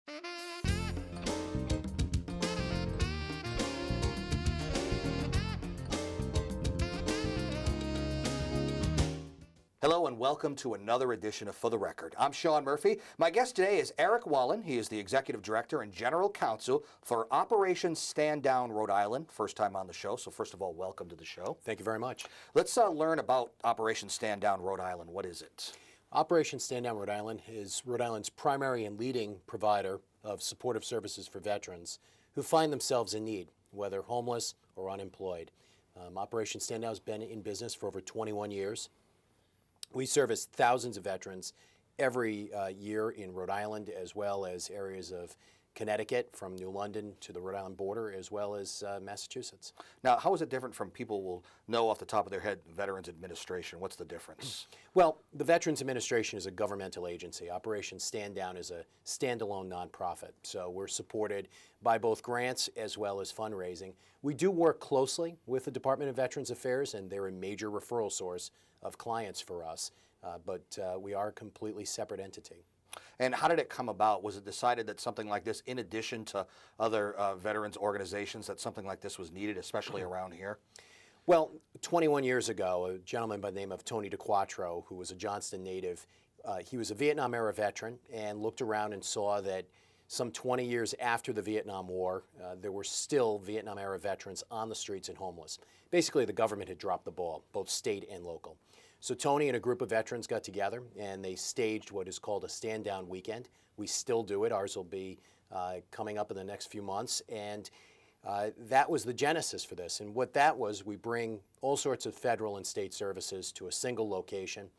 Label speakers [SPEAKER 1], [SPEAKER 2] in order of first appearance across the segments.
[SPEAKER 1] Hello and welcome to another edition of For the Record. I'm Sean Murphy. My guest today is Eric Wallen. He is the Executive Director and General Counsel for Operation Stand Down Rhode Island. First time on the show, so first of all, welcome to the show.
[SPEAKER 2] Thank you very much.
[SPEAKER 1] Let's learn about Operation Stand Down Rhode Island. What is it?
[SPEAKER 2] Operation Stand Down Rhode Island is Rhode Island's primary and leading provider of supportive services for veterans who find themselves in need, whether homeless or unemployed. Operation Stand Down has been in business for over 21 years. We service thousands of veterans every year in Rhode Island, as well as areas of Connecticut, from New London to the Rhode Island border, as well as Massachusetts.
[SPEAKER 1] Now, how is it different from people will know off the top of their head Veterans Administration? What's the difference?
[SPEAKER 2] Well, the Veterans Administration is a governmental agency. Operation Stand Down is a standalone nonprofit. So we're supported by both grants as well as fundraising. We do work closely with the Department of Veterans Affairs, and they're a major referral source of clients for us, but we are a completely separate entity.
[SPEAKER 1] And how did it come about? Was it decided that something like this, in addition to other veterans organizations, that something like this was needed, especially around here?
[SPEAKER 2] Well, 21 years ago, a gentleman by the name of Tony DeQuattro, who was a Johnston native, he was a Vietnam-era veteran and looked around and saw that some 20 years after the Vietnam War, there were still Vietnam-era veterans on the streets and homeless. Basically, the government had dropped the ball, both state and local. So Tony and a group of veterans got together and they staged what is called a stand down weekend. We still do it. Ours will be coming up in the next few months. And that was the genesis for this. And what that was, we bring all sorts of federal and state services to a single location.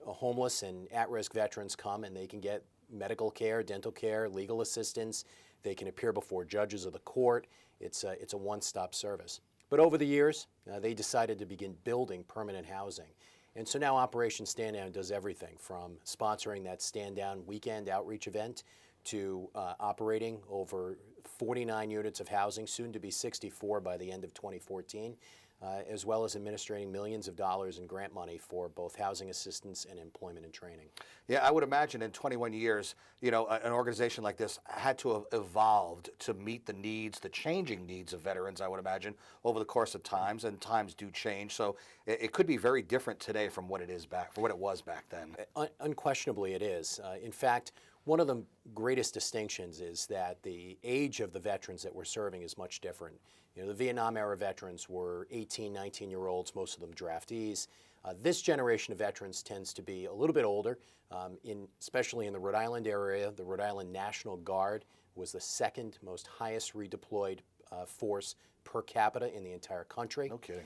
[SPEAKER 2] Homeless and at-risk veterans come and they can get medical care, dental care, legal assistance. They can appear before judges of the court. It's a one-stop service. But over the years, they decided to begin building permanent housing. And so now Operation Stand Down does everything from sponsoring that Stand Down weekend outreach event to operating over 49 units of housing, soon to be 64 by the end of 2014, as well as administering millions of dollars in grant money for both housing assistance and employment and training.
[SPEAKER 1] Yeah, I would imagine in 21 years, you know, an organization like this had to have evolved to meet the needs, the changing needs of veterans, I would imagine, over the course of times, and times do change. So it could be very different today from what it is back, from what it was back then.
[SPEAKER 2] Unquestionably it is. In fact, one of the greatest distinctions is that the age of the veterans that we're serving is much different. You know, the Vietnam-era veterans were 18, 19-year-olds, most of them draftees. This generation of veterans tends to be a little bit older, especially in the Rhode Island area. The Rhode Island National Guard was the second most highest redeployed force per capita in the entire country.
[SPEAKER 1] No kidding.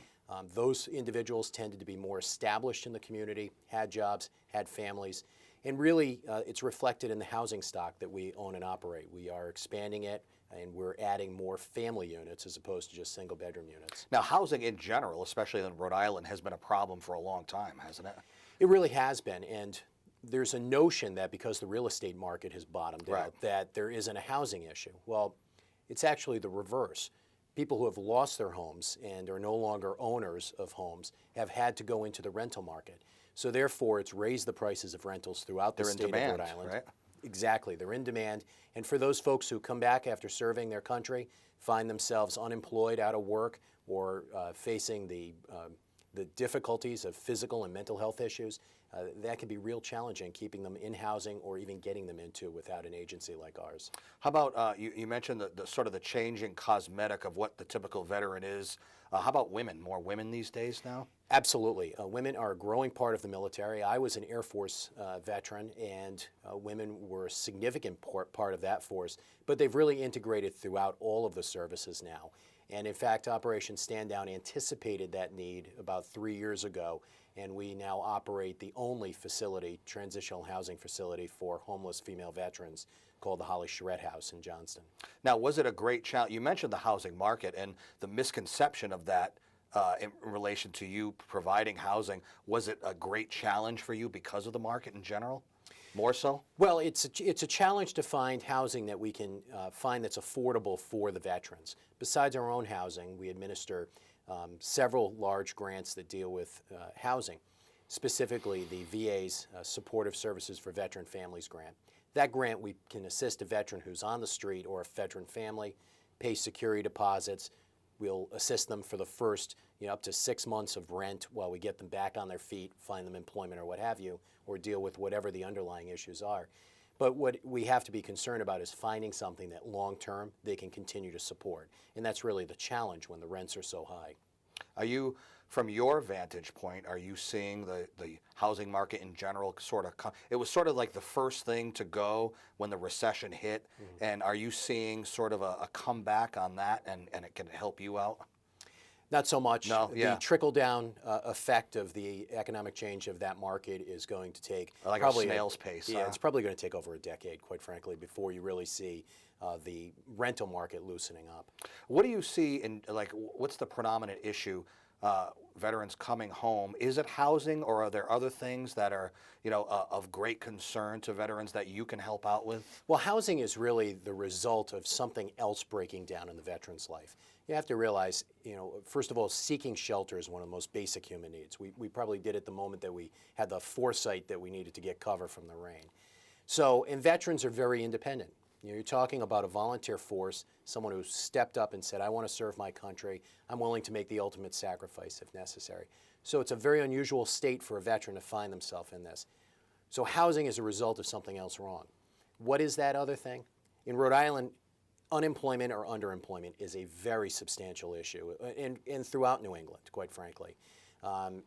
[SPEAKER 2] Those individuals tended to be more established in the community, had jobs, had families, and really it's reflected in the housing stock that we own and operate. We are expanding it, and we're adding more family units as opposed to just single bedroom units.
[SPEAKER 1] Now, housing in general, especially in Rhode Island, has been a problem for a long time, hasn't it?
[SPEAKER 2] It really has been, and there's a notion that because the real estate market has bottomed out, that there isn't a housing issue. Well, it's actually the reverse. People who have lost their homes and are no longer owners of homes have had to go into the rental market. So therefore, it's raised the prices of rentals throughout the state of Rhode Island.
[SPEAKER 1] Right?
[SPEAKER 2] Exactly, they're in demand. And for those folks who come back after serving their country, find themselves unemployed, out of work, or facing the difficulties of physical and mental health issues, that can be real challenging, keeping them in housing or even getting them into without an agency like ours.
[SPEAKER 1] How about, you mentioned the sort of the changing cosmetic of what the typical veteran is. How about women? More women these days now?
[SPEAKER 2] Absolutely. Women are a growing part of the military. I was an Air Force veteran, and women were a significant part of that force, but they've really integrated throughout all of the services now. And in fact, Operation Stand Down anticipated that need about 3 years ago, and we now operate the only facility, transitional housing facility for homeless female veterans called the Holly Charette House in Johnston.
[SPEAKER 1] Now, was it a great challenge? You mentioned the housing market and the misconception of that in relation to you providing housing. Was it a great challenge for you because of the market in general? More so?
[SPEAKER 2] Well, it's a challenge to find housing that we can find that's affordable for the veterans. Besides our own housing, we administer several large grants that deal with housing, specifically the VA's Supportive Services for Veteran Families grant. That grant, we can assist a veteran who's on the street or a veteran family, pay security deposits. We'll assist them for the first, up to 6 months of rent while we get them back on their feet, find them employment or what have you, or deal with whatever the underlying issues are. But what we have to be concerned about is finding something that long-term they can continue to support. And that's really the challenge when the rents are so high.
[SPEAKER 1] Are you, from your vantage point, are you seeing the housing market in general sort of it was sort of like the first thing to go when the recession hit, and are you seeing sort of a comeback on that, and it can help you out?
[SPEAKER 2] Not so much.
[SPEAKER 1] No, yeah.
[SPEAKER 2] The trickle-down effect of the economic change of that market is going to take
[SPEAKER 1] Like
[SPEAKER 2] probably
[SPEAKER 1] a snail's pace.
[SPEAKER 2] Yeah,
[SPEAKER 1] huh?
[SPEAKER 2] it's probably going to take over a decade, quite frankly, before you really see the rental market loosening up.
[SPEAKER 1] What do you see in, like, what's the predominant issue? Veterans coming home, is it housing, or are there other things that are, of great concern to veterans that you can help out with?
[SPEAKER 2] Well, housing is really the result of something else breaking down in the veteran's life. You have to realize, first of all, seeking shelter is one of the most basic human needs. We probably did it the moment that we had the foresight that we needed to get cover from the rain. So, and veterans are very independent. You're talking about a volunteer force, someone who stepped up and said, I want to serve my country. I'm willing to make the ultimate sacrifice if necessary. So it's a very unusual state for a veteran to find themselves in this. So housing is a result of something else wrong. What is that other thing? In Rhode Island, unemployment or underemployment is a very substantial issue, and throughout New England, quite frankly. And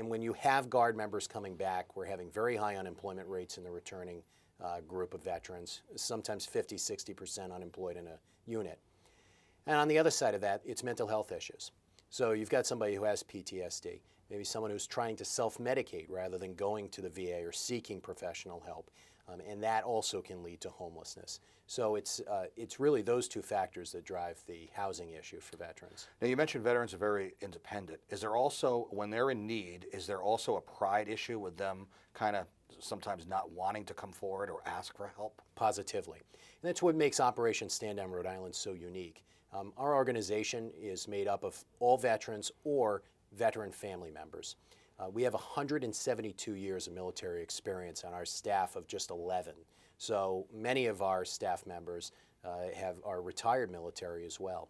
[SPEAKER 2] when you have Guard members coming back, we're having very high unemployment rates in the returning group of veterans, sometimes 50, 60% unemployed in a unit. And on the other side of that, it's mental health issues. So you've got somebody who has PTSD, maybe someone who's trying to self-medicate rather than going to the VA or seeking professional help. And that also can lead to homelessness. So it's really those two factors that drive the housing issue for veterans.
[SPEAKER 1] Now, you mentioned veterans are very independent. Is there also, when they're in need, is there also a pride issue with them kind of sometimes not wanting to come forward or ask for help?
[SPEAKER 2] Positively. And that's what makes Operation Stand Down Rhode Island so unique. Our organization is made up of all veterans or veteran family members. We have 172 years of military experience on our staff of just 11. So many of our staff members are retired military as well.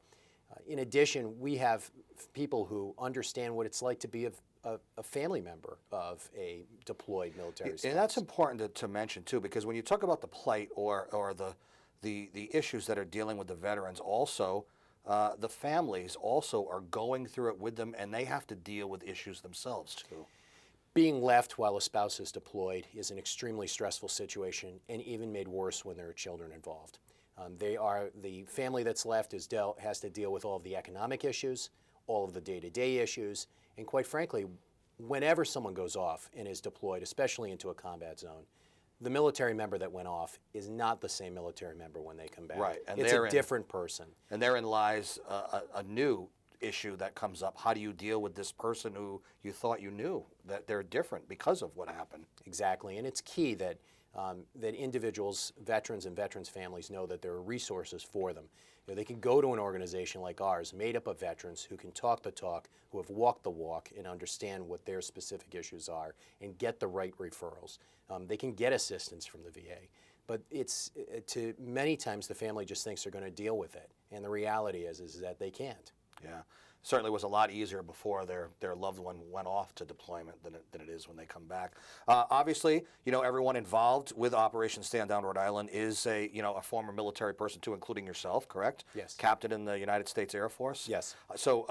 [SPEAKER 2] In addition, we have people who understand what it's like to be a family member of a deployed military spouse.
[SPEAKER 1] And that's important to mention too, because when you talk about the plight or the issues that are dealing with the veterans, also the families also are going through it with them, and they have to deal with issues themselves too.
[SPEAKER 2] Being left while a spouse is deployed is an extremely stressful situation, and even made worse when there are children involved. The family that's left has to deal with all of the economic issues, all of the day-to-day issues, and quite frankly, whenever someone goes off and is deployed, especially into a combat zone, the military member that went off is not the same military member when they come back.
[SPEAKER 1] Right, and
[SPEAKER 2] it's a different person.
[SPEAKER 1] And therein lies a new issue that comes up. How do you deal with this person who you thought you knew, that they're different because of what happened?
[SPEAKER 2] Exactly, and it's key that that individuals, veterans and veterans' families know that there are resources for them. They can go to an organization like ours, made up of veterans who can talk the talk, who have walked the walk and understand what their specific issues are and get the right referrals. They can get assistance from the VA, but many times the family just thinks they're going to deal with it, and the reality is that they can't.
[SPEAKER 1] Yeah, certainly was a lot easier before their loved one went off to deployment than it is when they come back. Obviously, everyone involved with Operation Stand Down Rhode Island is a former military person too, including yourself, correct?
[SPEAKER 2] Yes.
[SPEAKER 1] Captain in the United States Air Force?
[SPEAKER 2] Yes.
[SPEAKER 1] So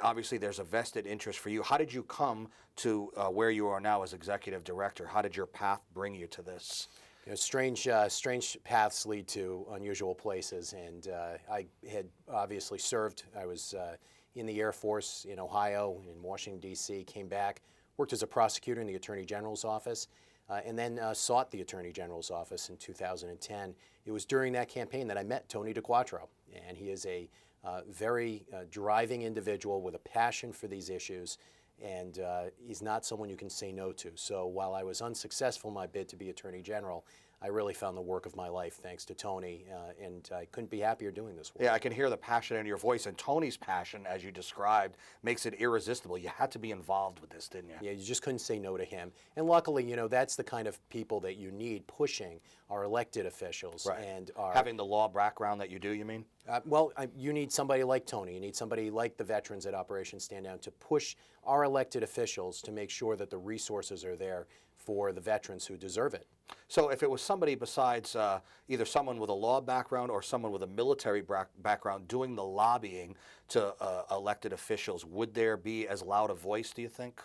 [SPEAKER 1] obviously there's a vested interest for you. How did you come to where you are now as executive director? How did your path bring you to this?
[SPEAKER 2] Strange paths lead to unusual places, and I had obviously served. I was in the Air Force in Ohio, in Washington, D.C., came back, worked as a prosecutor in the Attorney General's office, and then sought the Attorney General's office in 2010. It was during that campaign that I met Tony DeQuattro, and he is a very driving individual with a passion for these issues, and he's not someone you can say no to. So while I was unsuccessful in my bid to be Attorney General, I really found the work of my life thanks to Tony, and I couldn't be happier doing this work.
[SPEAKER 1] Yeah, I can hear the passion in your voice, and Tony's passion, as you described, makes it irresistible. You had to be involved with this, didn't you?
[SPEAKER 2] Yeah, you just couldn't say no to him. And luckily, that's the kind of people that you need pushing our elected officials.
[SPEAKER 1] Right.
[SPEAKER 2] And our,
[SPEAKER 1] Having the law background that you do, you mean?
[SPEAKER 2] you need somebody like Tony. You need somebody like the veterans at Operation Stand Down to push our elected officials to make sure that the resources are there for the veterans who deserve it.
[SPEAKER 1] So if it was somebody besides either someone with a law background or someone with a military background doing the lobbying to elected officials, would there be as loud a voice, do you think?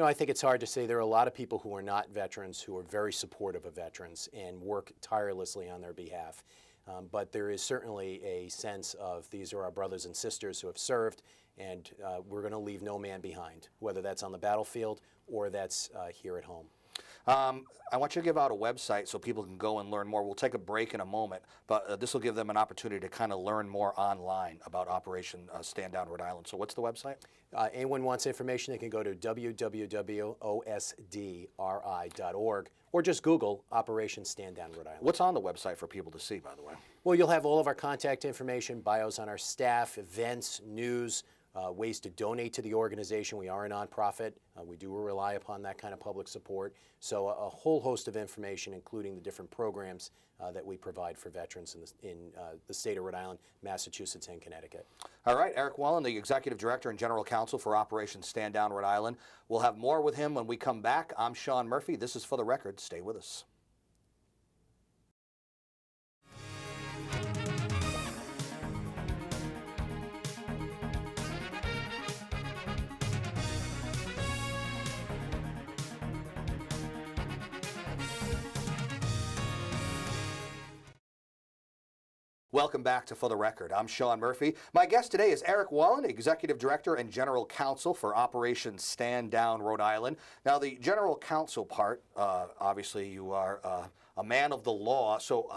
[SPEAKER 2] I think it's hard to say. There are a lot of people who are not veterans who are very supportive of veterans and work tirelessly on their behalf. But there is certainly a sense of these are our brothers and sisters who have served, and we're going to leave no man behind, whether that's on the battlefield or that's here at home.
[SPEAKER 1] I want you to give out a website so people can go and learn more. We'll take a break in a moment, but this will give them an opportunity to kind of learn more online about Operation Stand Down Rhode Island. So what's the website?
[SPEAKER 2] Anyone wants information, they can go to www.osdri.org or just Google Operation Stand Down Rhode Island.
[SPEAKER 1] What's on the website for people to see, by the way?
[SPEAKER 2] Well, you'll have all of our contact information, bios on our staff, events, news, ways to donate to the organization. We are a nonprofit. We do rely upon that kind of public support. So a whole host of information, including the different programs that we provide for veterans in the state of Rhode Island, Massachusetts, and Connecticut.
[SPEAKER 1] All right, Eric Wallen, the Executive Director and General Counsel for Operation Stand Down Rhode Island. We'll have more with him when we come back. I'm Sean Murphy. This is For the Record. Stay with us. Welcome back to For the Record. I'm Sean Murphy. My guest today is Eric Wallen, Executive Director and General Counsel for Operation Stand Down Rhode Island. Now, the General Counsel part, obviously you are a man of the law. So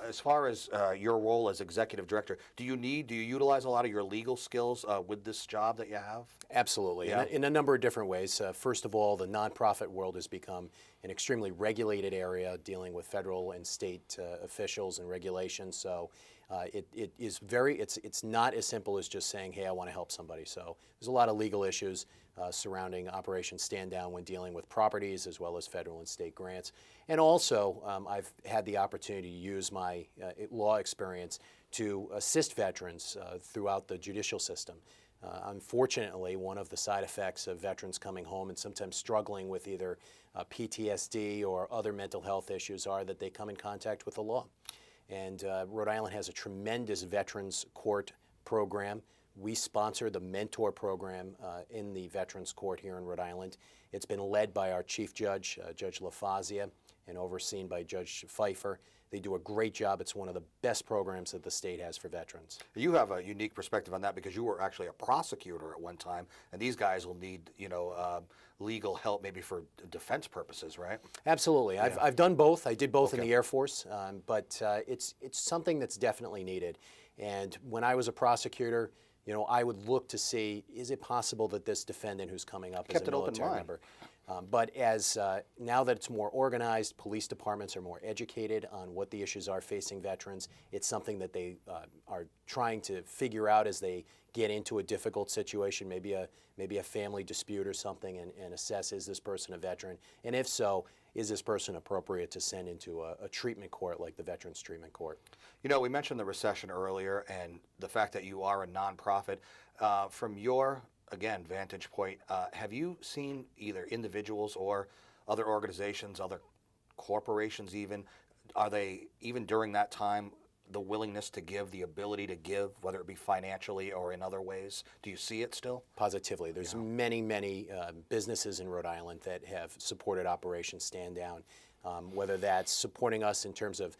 [SPEAKER 1] as far as your role as Executive Director, do you utilize a lot of your legal skills with this job that you have?
[SPEAKER 2] Absolutely,
[SPEAKER 1] Yeah.
[SPEAKER 2] in a number of different ways. First of all, the nonprofit world has become an extremely regulated area dealing with federal and state officials and regulations. So it's not as simple as just saying, hey, I want to help somebody. So there's a lot of legal issues surrounding Operation Stand Down when dealing with properties as well as federal and state grants. And also, I've had the opportunity to use my law experience to assist veterans throughout the judicial system. Unfortunately, one of the side effects of veterans coming home and sometimes struggling with either PTSD or other mental health issues are that they come in contact with the law. And Rhode Island has a tremendous veterans court program. We sponsor the mentor program in the Veterans Court here in Rhode Island. It's been led by our Chief Judge, Judge LaFazia, and overseen by Judge Pfeiffer. They do a great job. It's one of the best programs that the state has for veterans.
[SPEAKER 1] You have a unique perspective on that because you were actually a prosecutor at one time, and these guys will need, legal help maybe for defense purposes, right?
[SPEAKER 2] Absolutely.
[SPEAKER 1] Yeah.
[SPEAKER 2] I've done both. I did both in
[SPEAKER 1] Okay.
[SPEAKER 2] the Air Force, but it's something that's definitely needed. And when I was a prosecutor, I would look to see, is it possible that this defendant who's coming up
[SPEAKER 1] Kept
[SPEAKER 2] is
[SPEAKER 1] an
[SPEAKER 2] a
[SPEAKER 1] open
[SPEAKER 2] military
[SPEAKER 1] mind.
[SPEAKER 2] member? But as now that it's more organized, police departments are more educated on what the issues are facing veterans. It's something that they are trying to figure out as they get into a difficult situation, maybe a family dispute or something, and assess, is this person a veteran? And if so, is this person appropriate to send into a treatment court like the Veterans Treatment Court?
[SPEAKER 1] We mentioned the recession earlier and the fact that you are a nonprofit. From your, again, vantage point, have you seen either individuals or other organizations, other corporations even, are they, even during that time, the willingness to give, the ability to give, whether it be financially or in other ways? Do you see it still?
[SPEAKER 2] Positively. There's many businesses in Rhode Island that have supported Operation Stand Down, whether that's supporting us in terms of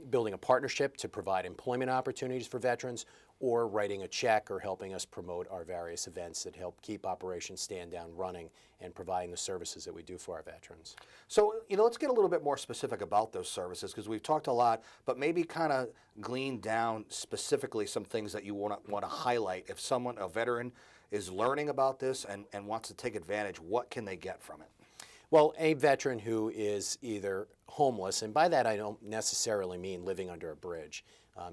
[SPEAKER 2] building a partnership to provide employment opportunities for veterans, or writing a check or helping us promote our various events that help keep Operation Stand Down running and providing the services that we do for our veterans.
[SPEAKER 1] So, let's get a little bit more specific about those services, because we've talked a lot, but maybe kind of glean down specifically some things that you want to highlight. If a veteran, is learning about this and wants to take advantage, what can they get from it?
[SPEAKER 2] Well, a veteran who is either homeless, and by that I don't necessarily mean living under a bridge.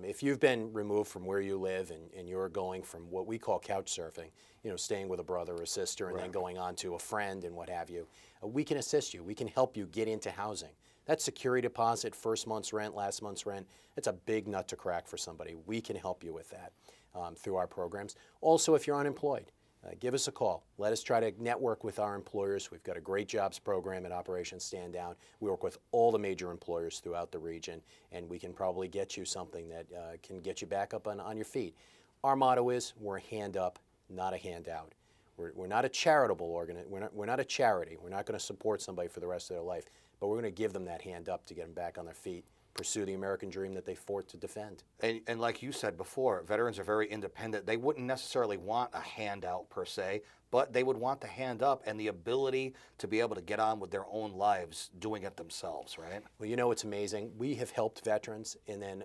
[SPEAKER 2] If you've been removed from where you live and you're going from what we call couch surfing, staying with a brother or sister and then going on to a friend and what have you, we can assist you. We can help you get into housing. That security deposit, first month's rent, last month's rent, it's a big nut to crack for somebody. We can help you with that through our programs. Also, if you're unemployed, give us a call. Let us try to network with our employers. We've got a great jobs program at Operation Stand Down. We work with all the major employers throughout the region, and we can probably get you something that can get you back up on your feet. Our motto is, we're a hand up, not a handout. We're not a charitable organization. We're not a charity. We're not going to support somebody for the rest of their life, but we're going to give them that hand up to get them back on their feet, pursue the American dream that they fought to defend.
[SPEAKER 1] And like you said before, veterans are very independent. They wouldn't necessarily want a handout per se, but they would want the hand up and the ability to be able to get on with their own lives doing it themselves, right?
[SPEAKER 2] Well, it's amazing. We have helped veterans, and then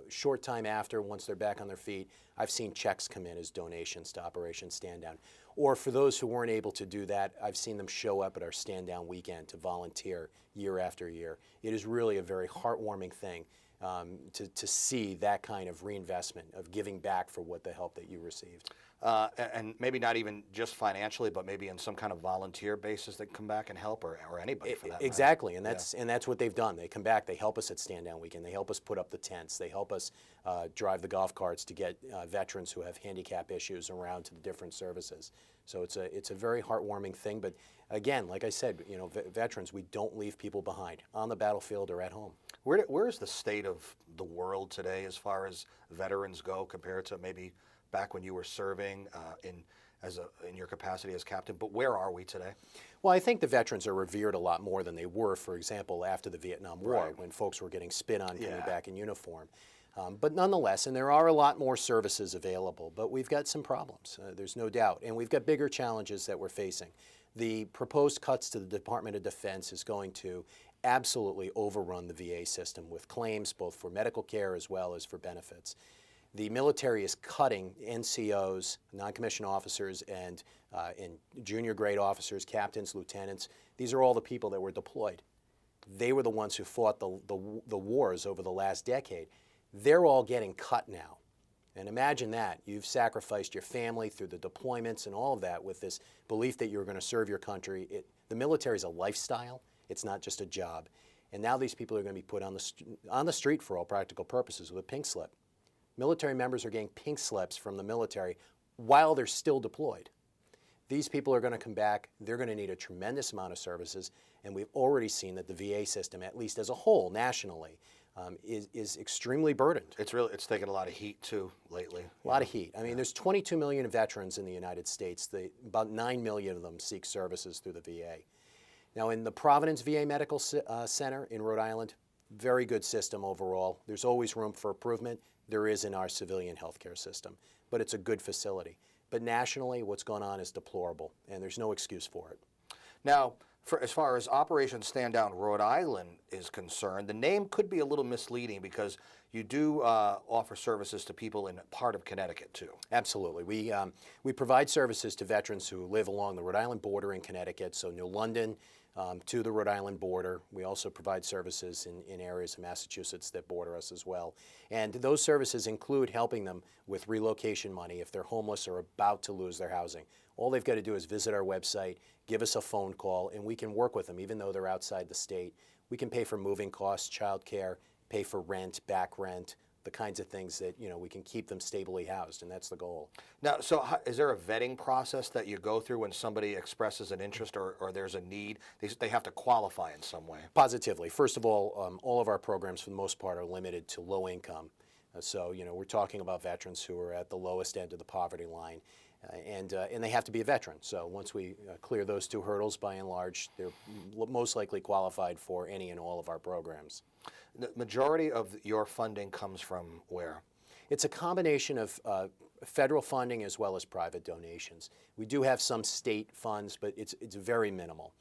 [SPEAKER 2] short time after, once they're back on their feet, I've seen checks come in as donations to Operation Stand Down. Or for those who weren't able to do that, I've seen them show up at our Stand Down weekend to volunteer year after year. It is really a very heartwarming thing to see that kind of reinvestment, of giving back for what the help that you received.
[SPEAKER 1] And maybe not even just financially, but maybe in some kind of volunteer basis that come back and help, or anybody for that matter.
[SPEAKER 2] Exactly, and that's what they've done. They come back, they help us at Stand Down Weekend, they help us put up the tents, they help us drive the golf carts to get veterans who have handicap issues around to the different services. So it's a very heartwarming thing, but again, like I said, veterans, we don't leave people behind on the battlefield or at home.
[SPEAKER 1] Where is the state of the world today as far as veterans go compared to maybe back when you were serving in your capacity as captain? But where are we today?
[SPEAKER 2] Well, I think the veterans are revered a lot more than they were, for example, after the Vietnam War,
[SPEAKER 1] Right.
[SPEAKER 2] when folks were getting spit on coming back in uniform. But nonetheless, and there are a lot more services available, but we've got some problems, there's no doubt. And we've got bigger challenges that we're facing. The proposed cuts to the Department of Defense is going to absolutely overrun the VA system with claims both for medical care as well as for benefits. The military is cutting NCOs, non-commissioned officers, and junior grade officers, captains, lieutenants. These are all the people that were deployed. They were the ones who fought the wars over the last decade. They're all getting cut now. And imagine that. You've sacrificed your family through the deployments and all of that with this belief that you're going to serve your country. The military is a lifestyle. It's not just a job. And now these people are going to be put on the street for all practical purposes with a pink slip. Military members are getting pink slips from the military while they're still deployed. These people are going to come back. They're going to need a tremendous amount of services, and we've already seen that the VA system, at least as a whole, nationally, is extremely burdened.
[SPEAKER 1] It's taken a lot of heat too lately.
[SPEAKER 2] A lot of heat. I mean, there's 22 million veterans in the United States. About 9 million of them seek services through the VA. Now, in the Providence VA Medical Center in Rhode Island, very good system overall. There's always room for improvement. There is in our civilian healthcare system, but it's a good facility. But nationally, what's going on is deplorable, and there's no excuse for it.
[SPEAKER 1] Now, as far as Operation Stand Down Rhode Island is concerned, the name could be a little misleading because you do offer services to people in part of Connecticut too.
[SPEAKER 2] Absolutely. We provide services to veterans who live along the Rhode Island border in Connecticut, so New London to the Rhode Island border. We also provide services in areas of Massachusetts that border us as well. And those services include helping them with relocation money if they're homeless or about to lose their housing. All they've got to do is visit our website, give us a phone call, and we can work with them even though they're outside the state. We can pay for moving costs, child care, pay for rent, back rent, the kinds of things that, we can keep them stably housed, and that's the goal.
[SPEAKER 1] Now, so is there a vetting process that you go through when somebody expresses an interest or there's a need? They have to qualify in some way.
[SPEAKER 2] Positively. First of all of our programs, for the most part, are limited to low income. So, we're talking about veterans who are at the lowest end of the poverty line. And they have to be a veteran. So once we clear those two hurdles, by and large, they're most likely qualified for any and all of our programs.
[SPEAKER 1] The majority of your funding comes from where?
[SPEAKER 2] It's a combination of federal funding as well as private donations. We do have some state funds, but it's very minimal.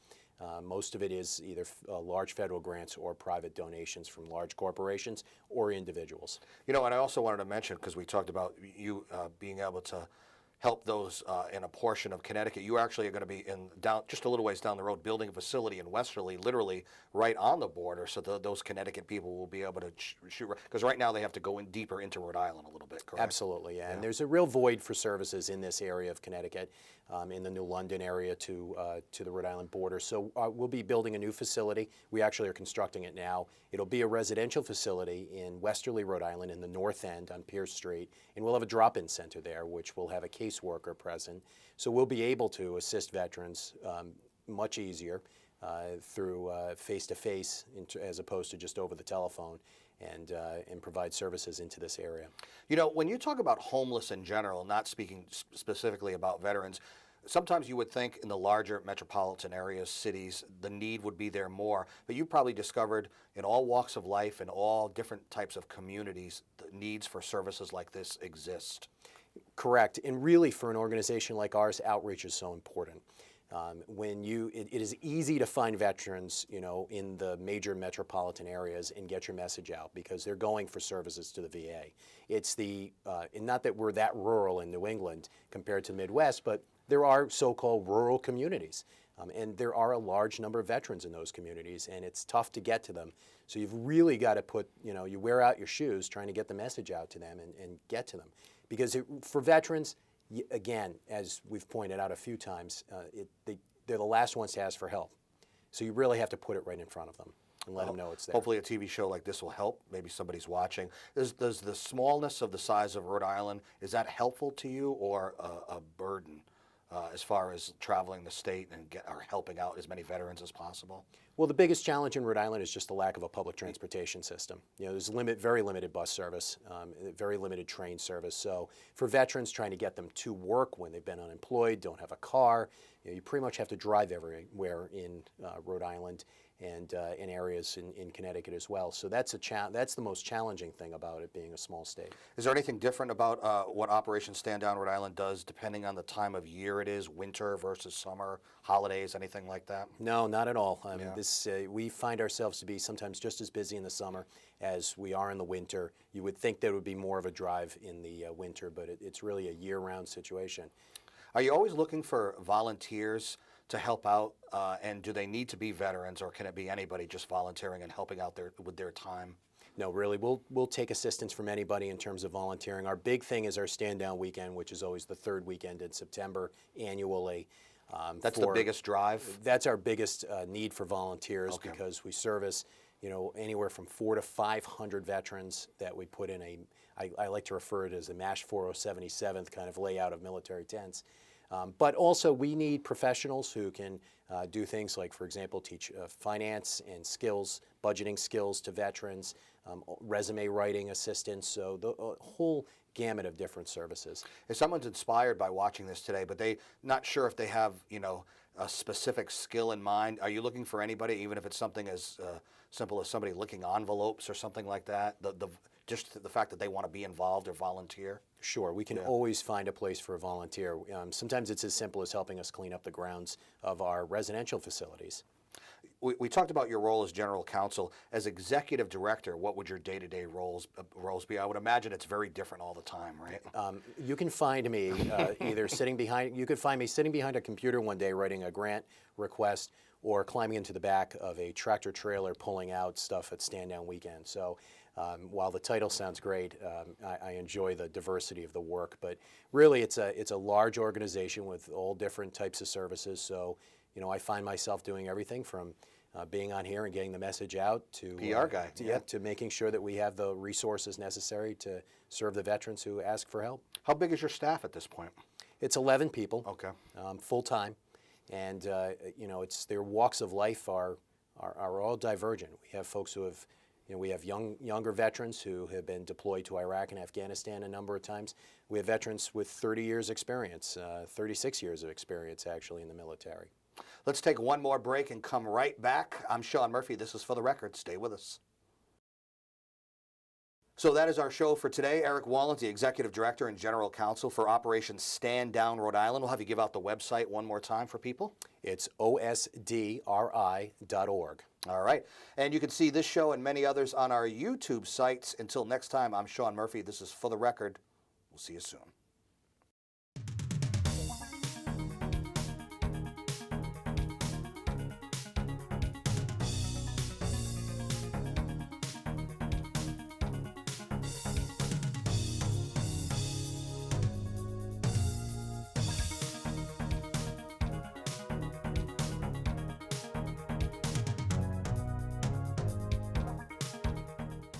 [SPEAKER 2] Most of it is either large federal grants or private donations from large corporations or individuals.
[SPEAKER 1] And I also wanted to mention, because we talked about you being able to help those in a portion of Connecticut. You actually are going to be in down just a little ways down the road, building a facility in Westerly, literally right on the border, so those Connecticut people will be able to shoot. Because right now they have to go in deeper into Rhode Island a little bit. Correct?
[SPEAKER 2] Absolutely, yeah. And there's a real void for services in this area of Connecticut, in the New London area to the Rhode Island border. So we'll be building a new facility. We actually are constructing it now. It'll be a residential facility in Westerly, Rhode Island, in the north end on Pierce Street, and we'll have a drop-in center there, which will have a caseworker present. So we'll be able to assist veterans much easier through face-to-face as opposed to just over the telephone, and provide services into this area.
[SPEAKER 1] You know, when you talk about homeless in general, not speaking specifically about veterans, sometimes you would think in the larger metropolitan areas, cities, the need would be there more. But you've probably discovered in all walks of life, in all different types of communities, the needs for services like this exist.
[SPEAKER 2] Correct. And really, for an organization like ours, outreach is so important. It is easy to find veterans, in the major metropolitan areas and get your message out because they're going for services to the VA. It's and not that we're that rural in New England compared to the Midwest, but there are so-called rural communities. And there are a large number of veterans in those communities, and it's tough to get to them. So you've really got to you wear out your shoes trying to get the message out to them and get to them. Because for veterans, again, as we've pointed out a few times, they're the last ones to ask for help. So you really have to put it right in front of them and let them know it's there.
[SPEAKER 1] Hopefully a TV show like this will help. Maybe somebody's watching. Does the smallness of the size of Rhode Island, is that helpful to you or a burden as far as traveling the state and or helping out as many veterans as possible?
[SPEAKER 2] Well, the biggest challenge in Rhode Island is just the lack of a public transportation system. There's very limited bus service, very limited train service. So for veterans trying to get them to work when they've been unemployed, don't have a car, you pretty much have to drive everywhere in Rhode Island and in areas in Connecticut as well. So that's the most challenging thing about it being a small state.
[SPEAKER 1] Is there anything different about what Operation Stand Down Rhode Island does depending on the time of year it is, winter versus summer, holidays, anything like that?
[SPEAKER 2] No, not at all. We find ourselves to be sometimes just as busy in the summer as we are in the winter. You would think there would be more of a drive in the winter, but it's really a year-round situation.
[SPEAKER 1] Are you always looking for volunteers to help out, and do they need to be veterans, or can it be anybody just volunteering and helping out with their time?
[SPEAKER 2] No, really, we'll take assistance from anybody in terms of volunteering. Our big thing is our Stand Down weekend, which is always the third weekend in September annually.
[SPEAKER 1] That's the biggest drive?
[SPEAKER 2] That's our biggest need for volunteers,
[SPEAKER 1] okay,
[SPEAKER 2] because we service anywhere from 400 to 500 veterans that we put in I like to refer it as a MASH 4077th kind of layout of military tents. But also we need professionals who can do things like, for example, teach finance and skills, budgeting skills to veterans, resume writing assistance, so the whole gamut of different services.
[SPEAKER 1] If someone's inspired by watching this today, but they're not sure if they have, a specific skill in mind, are you looking for anybody, even if it's something as simple as somebody licking envelopes or something like that? Just the fact that they want to be involved or volunteer?
[SPEAKER 2] Sure, we can always find a place for a volunteer. Sometimes it's as simple as helping us clean up the grounds of our residential facilities.
[SPEAKER 1] We talked about your role as general counsel. As executive director, what would your day-to-day roles be? I would imagine it's very different all the time, right?
[SPEAKER 2] You can find me you could find me sitting behind a computer one day writing a grant request, or climbing into the back of a tractor trailer pulling out stuff at Stand Down weekend. So while the title sounds great, I enjoy the diversity of the work. But really, it's a large organization with all different types of services. So I find myself doing everything from being on here and getting the message out to
[SPEAKER 1] PR guy,
[SPEAKER 2] to making sure that we have the resources necessary to serve the veterans who ask for help.
[SPEAKER 1] How big is your staff at this point?
[SPEAKER 2] It's 11 people.
[SPEAKER 1] Okay.
[SPEAKER 2] Full time, and their walks of life are all divergent. We have folks who have. We have younger veterans who have been deployed to Iraq and Afghanistan a number of times. We have veterans with 30 years experience, 36 years of experience actually in the military.
[SPEAKER 1] Let's take one more break and come right back. I'm Sean Murphy. This is For the Record. Stay with us. So that is our show for today. Eric Wallen, the Executive Director and General Counsel for Operation Stand Down Rhode Island. We'll have you give out the website one more time for people.
[SPEAKER 2] It's osdri.org.
[SPEAKER 1] All right. And you can see this show and many others on our YouTube sites. Until next time, I'm Sean Murphy. This is For the Record. We'll see you soon.